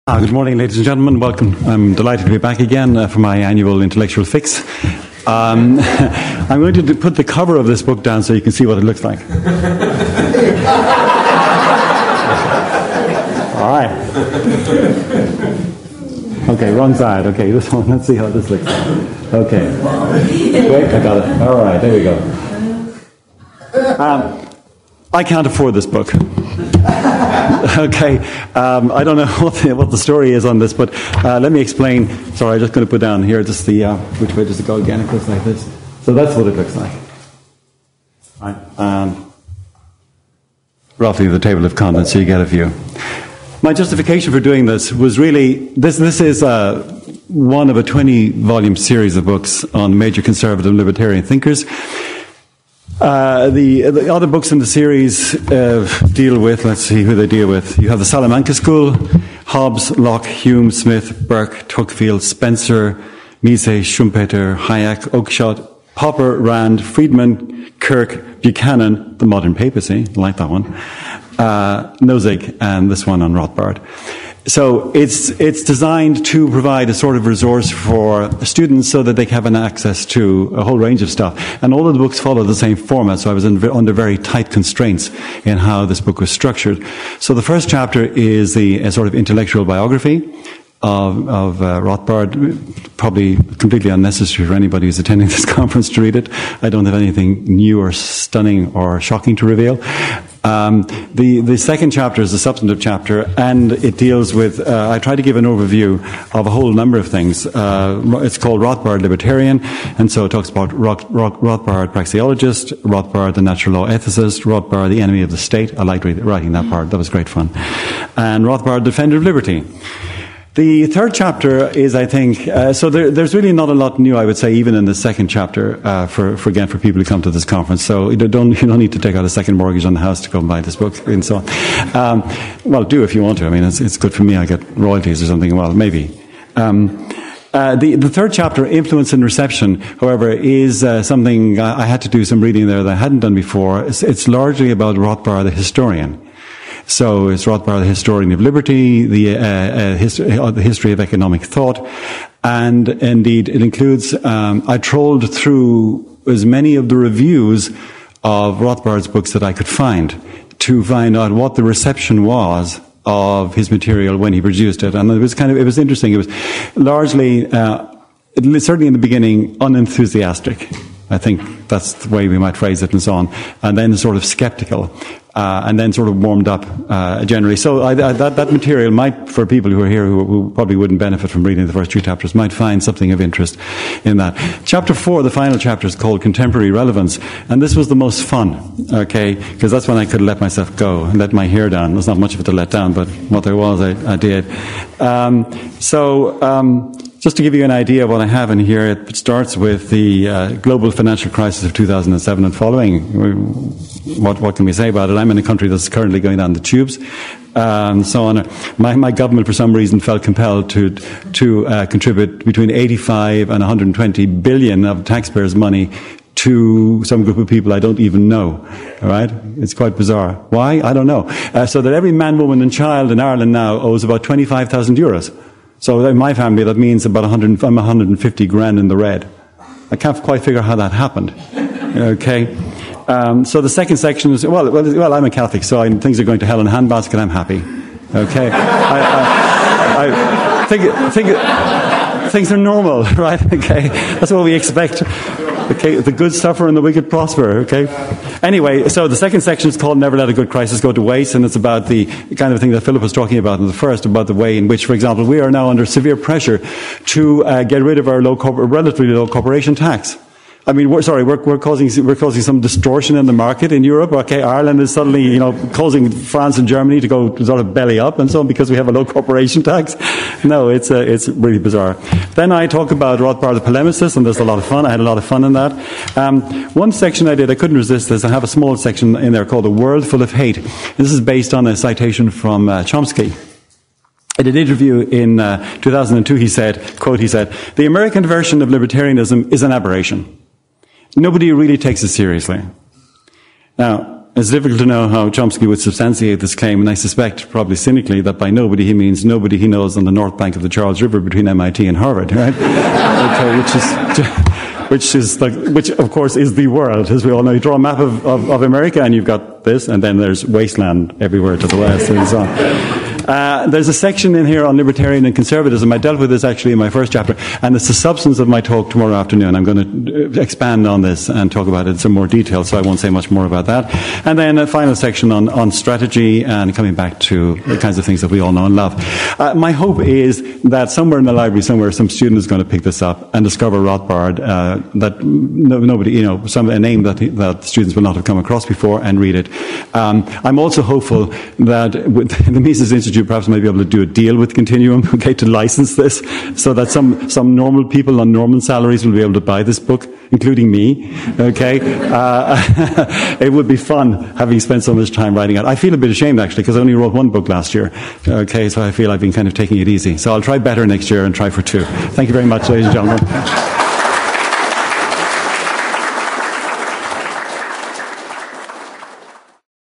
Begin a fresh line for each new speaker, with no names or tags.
Good morning, ladies and gentlemen. Welcome. I'm delighted to be back again for my annual intellectual fix. I'm going to put the cover of this book down so you can see what it looks like. All right. Okay, wrong side. Okay, this one. Let's see how this looks like. Okay. Wait, I got it. All right, there we go. I can't afford this book. Okay, I don't know what the story is on this, but let me explain. Sorry, I'm just going to put down here just the, which way does it go again? It looks like this. So that's what it looks like. Right. Roughly the table of contents, so you get a view. My justification for doing this was really, this is one of a 20-volume series of books on major conservative and libertarian thinkers. The other books in the series deal with, let's see who they deal with. You have the Salamanca School, Hobbes, Locke, Hume, Smith, Burke, Tocqueville, Spencer, Mises, Schumpeter, Hayek, Oakeshott, Popper, Rand, Friedman, Kirk, Buchanan, the modern papacy, I like that one, Nozick, and this one on Rothbard. So it's designed to provide a sort of resource for students so that they have an access to a whole range of stuff. And all of the books follow the same format, so I was under very tight constraints in how this book was structured. So the first chapter is a sort of intellectual biography of Rothbard, probably completely unnecessary for anybody who's attending this conference to read it. I don't have anything new or stunning or shocking to reveal. The second chapter is a substantive chapter, and it deals with, I try to give an overview of a whole number of things. It's called Rothbard Libertarian, and so it talks about Rothbard praxeologist, Rothbard the natural law ethicist, Rothbard the enemy of the state. I liked writing that part. That was great fun. And Rothbard defender of liberty. The third chapter is, I think, so there's really not a lot new, I would say, even in the second chapter, for people who come to this conference. So you don't need to take out a second mortgage on the house to go and buy this book and so on. Well, do if you want to. I mean, it's good for me. I get royalties or something. Well, maybe. The third chapter, Influence and Reception, however, is something I had to do some reading there that I hadn't done before. It's largely about Rothbard, the historian. So it's Rothbard, the historian of liberty, the history of economic thought, and indeed it includes, I trolled through as many of the reviews of Rothbard's books that I could find to find out what the reception was of his material when he produced it. And it was interesting. It was largely, certainly in the beginning, unenthusiastic. I think that's the way we might phrase it and so on. And then sort of skeptical. And then sort of warmed up generally. So that material might, for people who are here who probably wouldn't benefit from reading the first two chapters, might find something of interest in that. Chapter 4, the final chapter, is called Contemporary Relevance. And this was the most fun, okay, because that's when I could let myself go and let my hair down. There's not much of it to let down, but what there was, I did. Just to give you an idea of what I have in here, it starts with the global financial crisis of 2007 and following. What can we say about it? I'm in a country that's currently going down the tubes. So on. My government, for some reason, felt compelled to contribute between 85 and 120 billion of taxpayers' money to some group of people I don't even know. All right? It's quite bizarre. Why? I don't know. So that every man, woman and child in Ireland now owes about 25,000 euros. So in my family, that means about 150 grand in the red. I can't quite figure out how that happened. Okay. So the second section is, well, I'm a Catholic, so things are going to hell in a handbasket, I'm happy. Okay. I think things are normal, right? Okay. That's what we expect. Okay, the good suffer and the wicked prosper, okay? Anyway, so the second section is called Never Let a Good Crisis Go to Waste, and it's about the kind of thing that Philip was talking about in the first, about the way in which, for example, we are now under severe pressure to get rid of our relatively low corporation tax. I mean, we're causing some distortion in the market in Europe. Okay, Ireland is suddenly, causing France and Germany to go sort of belly up and so on because we have a low corporation tax. No, it's really bizarre. Then I talk about Rothbard the polemicist, and there's a lot of fun. I had a lot of fun in that. One section I couldn't resist this. I have a small section in there called A World Full of Hate. This is based on a citation from Chomsky. In an interview in 2002, he said, quote, "The American version of libertarianism is an aberration. Nobody really takes it seriously." Now, It's difficult to know how Chomsky would substantiate this claim, and I suspect, probably cynically, that by nobody he means nobody he knows on the north bank of the Charles River between MIT and Harvard, right? Okay, which of course is the world, as we all know. You draw a map of America and you've got this, and then there's wasteland everywhere to the west and so on. There's a section in here on libertarian and conservatism. I dealt with this actually in my first chapter, and it's the substance of my talk tomorrow afternoon. I'm going to expand on this and talk about it in some more detail, so I won't say much more about that. And then a final section on strategy and coming back to the kinds of things that we all know and love. My hope is that somewhere in the library, somewhere, some student is going to pick this up and discover Rothbard, that nobody, a name that students will not have come across before, and read it. I'm also hopeful that with the Mises Institute perhaps might be able to do a deal with Continuum, okay, to license this, so that some normal people on normal salaries will be able to buy this book, including me, okay? It would be fun, having spent so much time writing it. I feel a bit ashamed, actually, because I only wrote one book last year, okay, so I feel I've been kind of taking it easy. So I'll try better next year and try for 2. Thank you very much, ladies and gentlemen.